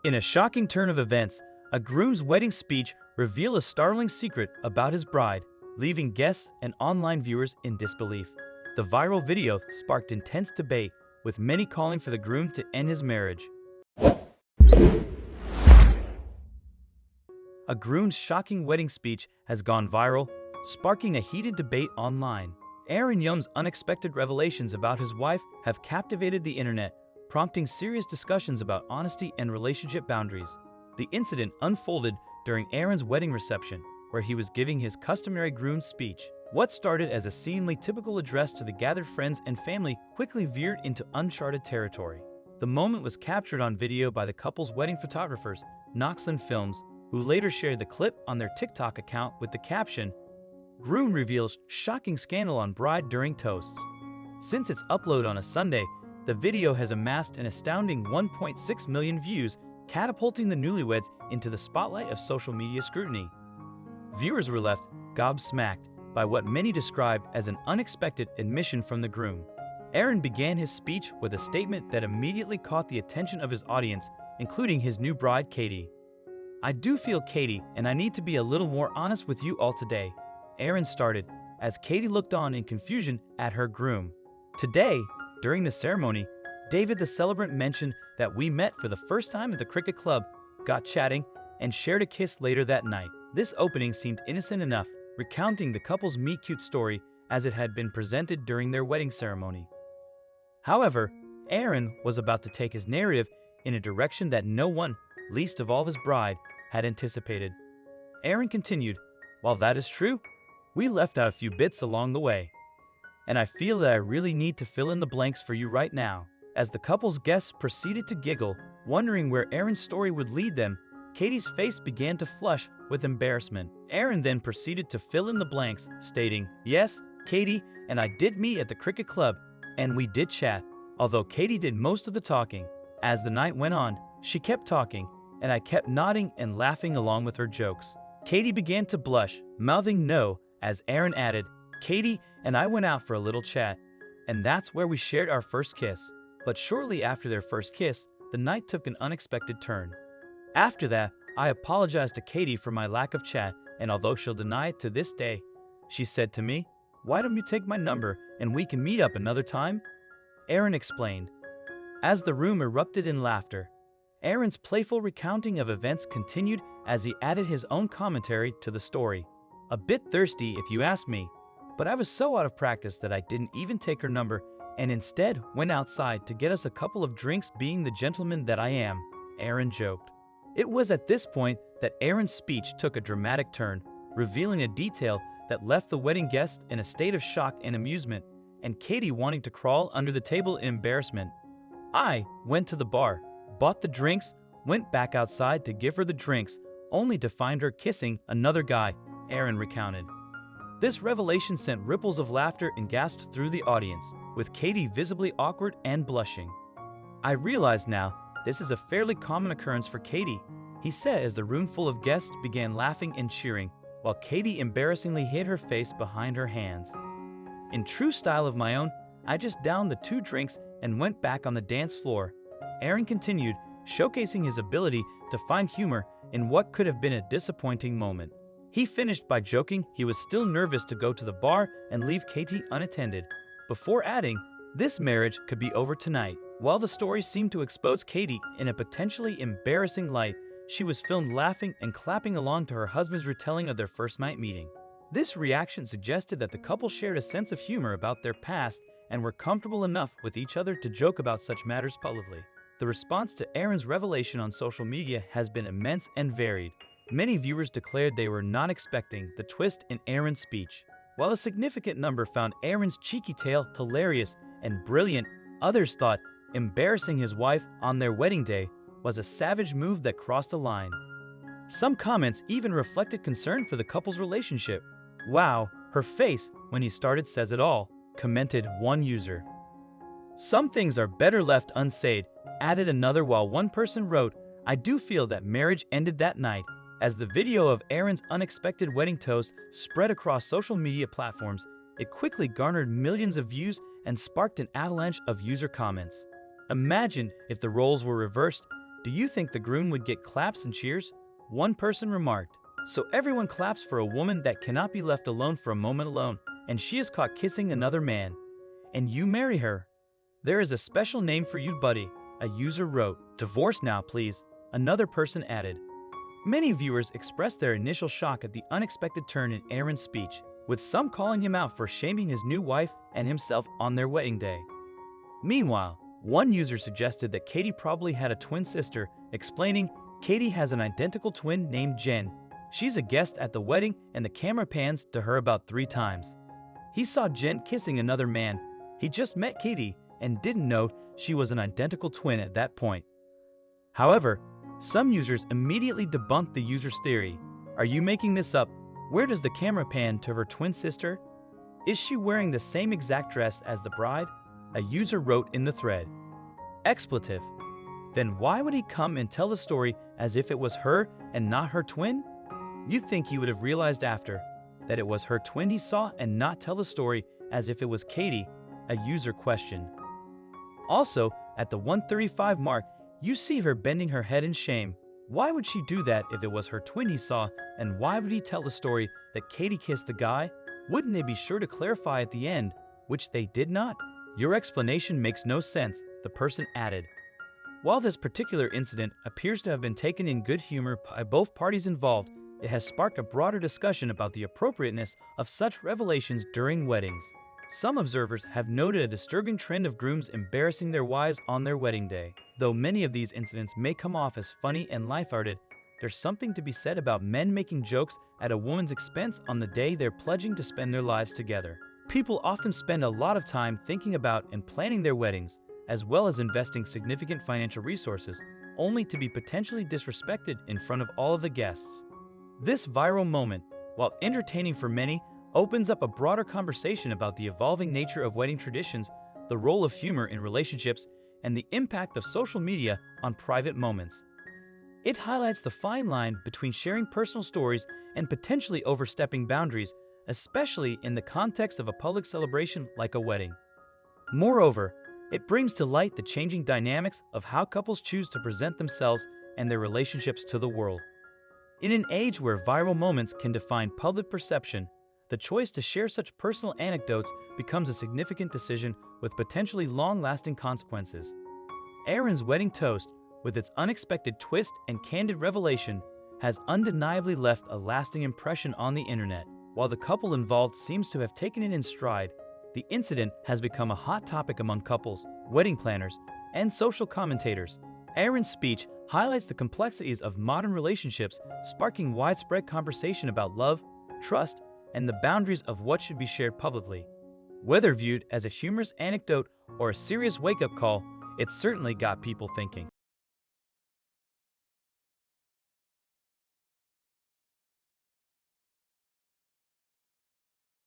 In a shocking turn of events, a groom's wedding speech revealed a startling secret about his bride, leaving guests and online viewers in disbelief. The viral video sparked intense debate, with many calling for the groom to end his marriage. A groom's shocking wedding speech has gone viral, sparking a heated debate online. Aaron Yum's unexpected revelations about his wife have captivated the internet, prompting serious discussions about honesty and relationship boundaries. The incident unfolded during Aaron's wedding reception, where he was giving his customary groom speech. What started as a seemingly typical address to the gathered friends and family quickly veered into uncharted territory. The moment was captured on video by the couple's wedding photographers, Noxon Films, who later shared the clip on their TikTok account with the caption, "Groom reveals shocking scandal on bride during toasts." Since its upload on a Sunday, the video has amassed an astounding 1.6 million views, catapulting the newlyweds into the spotlight of social media scrutiny. Viewers were left gobsmacked by what many described as an unexpected admission from the groom. Aaron began his speech with a statement that immediately caught the attention of his audience, including his new bride, Katie. "I do feel, Katie, and I need to be a little more honest with you all today," Aaron started, as Katie looked on in confusion at her groom. Today, during the ceremony, David the celebrant mentioned that we met for the first time at the cricket club, got chatting, and shared a kiss later that night. This opening seemed innocent enough, recounting the couple's meet-cute story as it had been presented during their wedding ceremony. However, Aaron was about to take his narrative in a direction that no one, least of all his bride, had anticipated. Aaron continued, "While that is true, we left out a few bits along the way. And I feel that I really need to fill in the blanks for you right now." As the couple's guests proceeded to giggle, wondering where Aaron's story would lead them, Katie's face began to flush with embarrassment. Aaron then proceeded to fill in the blanks, stating, "Yes, Katie and I did meet at the cricket club, and we did chat, although Katie did most of the talking. As the night went on, she kept talking, and I kept nodding and laughing along with her jokes." Katie began to blush, mouthing no, as Aaron added, "Katie and I went out for a little chat, and that's where we shared our first kiss." But shortly after their first kiss, the night took an unexpected turn. "After that, I apologized to Katie for my lack of chat, and although she'll deny it to this day, she said to me, 'Why don't you take my number and we can meet up another time?'" Aaron explained. As the room erupted in laughter, Aaron's playful recounting of events continued as he added his own commentary to the story. "A bit thirsty if you ask me, but I was so out of practice that I didn't even take her number and instead went outside to get us a couple of drinks, being the gentleman that I am," Aaron joked. It was at this point that Aaron's speech took a dramatic turn, revealing a detail that left the wedding guests in a state of shock and amusement, and Katie wanting to crawl under the table in embarrassment. "I went to the bar, bought the drinks, went back outside to give her the drinks, only to find her kissing another guy," Aaron recounted. This revelation sent ripples of laughter and gasps through the audience, with Katie visibly awkward and blushing. "I realize now this is a fairly common occurrence for Katie," he said as the room full of guests began laughing and cheering, while Katie embarrassingly hid her face behind her hands. "In true style of my own, I just downed the 2 drinks and went back on the dance floor," Aaron continued, showcasing his ability to find humor in what could have been a disappointing moment. He finished by joking he was still nervous to go to the bar and leave Katie unattended, before adding, "This marriage could be over tonight." While the story seemed to expose Katie in a potentially embarrassing light, she was filmed laughing and clapping along to her husband's retelling of their first night meeting. This reaction suggested that the couple shared a sense of humor about their past and were comfortable enough with each other to joke about such matters publicly. The response to Aaron's revelation on social media has been immense and varied. Many viewers declared they were not expecting the twist in Aaron's speech. While a significant number found Aaron's cheeky tale hilarious and brilliant, others thought embarrassing his wife on their wedding day was a savage move that crossed a line. Some comments even reflected concern for the couple's relationship. "Wow, her face when he started says it all," commented one user. "Some things are better left unsaid," added another, while one person wrote, "I do feel that marriage ended that night." As the video of Aaron's unexpected wedding toast spread across social media platforms, it quickly garnered millions of views and sparked an avalanche of user comments. Imagine if the roles were reversed "Do you think the groom would get claps and cheers?" One person remarked. "So everyone claps for a woman that cannot be left alone for a moment alone, and she is caught kissing another man. And you marry her. There is a special name for you, buddy," a user wrote. "Divorce now, please," another person added. Many viewers expressed their initial shock at the unexpected turn in Aaron's speech, with some calling him out for shaming his new wife and himself on their wedding day. Meanwhile, one user suggested that Katie probably had a twin sister, explaining, "Katie has an identical twin named Jen. She's a guest at the wedding and the camera pans to her about 3 times. He saw Jen kissing another man. He just met Katie and didn't know she was an identical twin at that point." However, some users immediately debunked the user's theory. "Are you making this up? Where does the camera pan to her twin sister? Is she wearing the same exact dress as the bride?" a user wrote in the thread. Expletive. Then why would he come and tell the story as if it was her and not her twin? You'd think he would have realized after that it was her twin he saw and not tell the story as if it was Katie, a user questioned. Also, at the 1:35 mark, you see her bending her head in shame. Why would she do that if it was her twin he saw, and why would he tell the story that Katie kissed the guy? Wouldn't they be sure to clarify at the end, which they did not? "Your explanation makes no sense," the person added. While this particular incident appears to have been taken in good humor by both parties involved, it has sparked a broader discussion about the appropriateness of such revelations during weddings. Some observers have noted a disturbing trend of grooms embarrassing their wives on their wedding day. Though many of these incidents may come off as funny and lighthearted, there's something to be said about men making jokes at a woman's expense on the day they're pledging to spend their lives together. People often spend a lot of time thinking about and planning their weddings, as well as investing significant financial resources, only to be potentially disrespected in front of all of the guests. This viral moment, while entertaining for many, opens up a broader conversation about the evolving nature of wedding traditions, the role of humor in relationships, and the impact of social media on private moments. It highlights the fine line between sharing personal stories and potentially overstepping boundaries, especially in the context of a public celebration like a wedding. Moreover, it brings to light the changing dynamics of how couples choose to present themselves and their relationships to the world. In an age where viral moments can define public perception, the choice to share such personal anecdotes becomes a significant decision with potentially long-lasting consequences. Aaron's wedding toast, with its unexpected twist and candid revelation, has undeniably left a lasting impression on the internet. While the couple involved seems to have taken it in stride, the incident has become a hot topic among couples, wedding planners, and social commentators. Aaron's speech highlights the complexities of modern relationships, sparking widespread conversation about love, trust, and the boundaries of what should be shared publicly. Whether viewed as a humorous anecdote or a serious wake-up call, it certainly got people thinking.